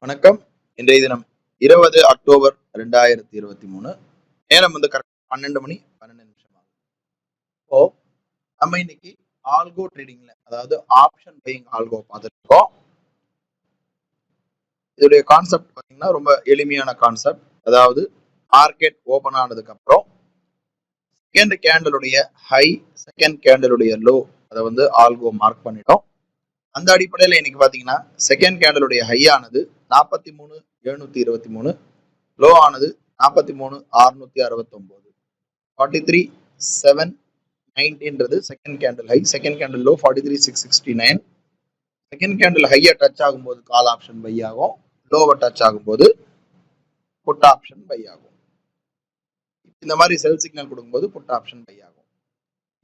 வணக்கம். இன்றைய தினம் 20 அக்டோபர் 2023. நேரம் கரெக்ட் 12 மணி 12 நிமிஷம் ஆகும். இப்போ நம்ம இன்னைக்கு ஆல்கோ ட்ரேடிங்ல அதாவது ஆப்ஷன் பையிங் ஆல்கோ பார்த்துருக்கோம். இதோடைய கான்செப்ட் பார்த்தீங்கன்னா ரொம்ப எளிமையான கான்செப்ட். அதாவது மார்க்கெட் ஓபன் ஆனதுக்கு அப்புறம் செகண்ட் கேண்டலுடைய ஹை, செகண்ட் கேண்டலுடைய லோ அதை ஆல்கோ மார்க் பண்ணிட்டோம். அந்த அடிப்படையில் இன்னைக்கு பாத்தீங்கன்னா செகண்ட் கேண்டலுடைய ஹை ஆனது 43,723, லோ ஆனது 43,669. 43,790 second candle high, second candle low 43,669. Second candle ஹையை டச் ஆகும்போது கால் ஆப்ஷன் பை ஆகும், லோவை டச் ஆகும்போது புட் ஆப்ஷன் பை ஆகும். இந்த மாதிரி செல் சிக்னல் கொடுக்கும்போது புட் ஆப்ஷன் பை ஆகும்.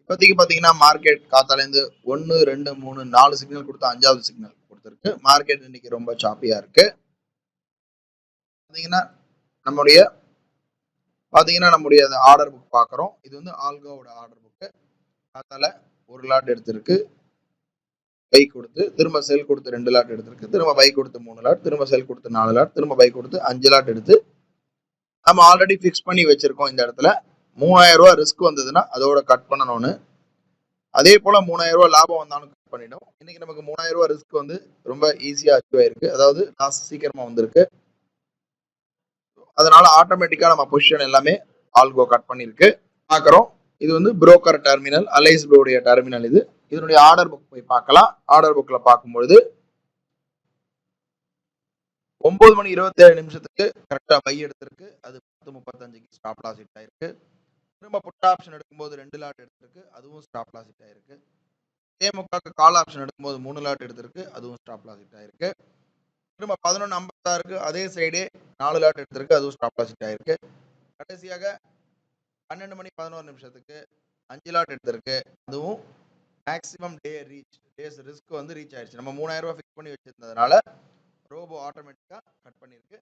இப்போதைக்கு பாத்தீங்கன்னா மார்க்கெட் காத்தாலேருந்து 1, 2, 3, 4 சிக்னல் கொடுத்து 5வது சிக்னல் கொடுத்துருக்கு. மார்க்கெட் இன்னைக்கு ரொம்ப சாப்பியா இருக்கு. பாத்தீங்கன்னா நம்முடைய ஆர்டர் புக் பாக்குறோம். இது ஆல்கோவோட ஆர்டர் புக். காத்தால ஒரு லாட் எடுத்திருக்கு, பை கொடுத்து திரும்ப செல் கொடுத்து 2 லாட் எடுத்திருக்கு, திரும்ப பை கொடுத்து 3 லாட், திரும்ப செல் கொடுத்து 4 லாட், திரும்ப பை கொடுத்து 5 லாட் எடுத்து நம்ம ஆல்ரெடி பிக்ஸ் பண்ணி வச்சிருக்கோம். இந்த இடத்துல 3000 ரூபாய் ரிஸ்க் வந்ததுன்னா அதோட கட் பண்ணணும்னு, அதே போல 3000 ரூபாய் லாபம் வந்தாலும் கட் பண்ணிடும். இன்னைக்கு நமக்கு 3000 ரூபாய் ரிஸ்க் ரொம்ப ஈஸியா அச்சீவ் ஆயிருக்கு. அதாவது காசு சீக்கிரமா வந்திருக்கு. அதனால ஆட்டோமேட்டிக்கா நம்ம பொசிஷன் எல்லாமே ஆல்கோ கட் பண்ணிருக்கு. பாக்குறோம். இது புரோக்கர் டெர்மினல், அலைஸ் ப்ளூடைய டெர்மினல். இதனுடைய ஆர்டர் புக் போய் பார்க்கலாம். ஆர்டர் புக்ல பார்க்கும்பொழுது 9 மணி 27 நிமிஷத்துக்கு கரெக்டா பை எடுத்திருக்கு. அது 10:35க்கு ஸ்டாப் லாஸ் ஹிட் ஆயிருக்கு. திரும்ப புட் ஆப்ஷன் எடுக்கும்போது 2 லாட் எடுத்திருக்கு, அதுவும் ஸ்டாப் லாஸ் ஹிட் ஆயிருக்கு. தேமுகக்கு கால் ஆப்ஷன் எடுக்கும்போது 3 லாட் எடுத்திருக்கு, அதுவும் ஸ்டாப் லாஸ் ஹிட் ஆயிருக்கு. திரும்ப 11:56க்கு அதே சைடே 4 லாட் எடுத்திருக்கு, அதுவும் ஸ்டாப் லாஸ் ஹிட் ஆயிருக்கு. கடைசியாக 12 மணி 11 நிமிஷத்துக்கு 5 லாட் எடுத்திருக்கு, அதுவும் மேக்ஸிமம் டேஸ் ரிஸ்க் ரீச் ஆயிடுச்சு. நம்ம 3000 ரூபாய் ஃபிக்ஸ் பண்ணி வச்சிருந்ததுனால ரோபோ ஆட்டோமேட்டிக்கா கட் பண்ணிருக்கு.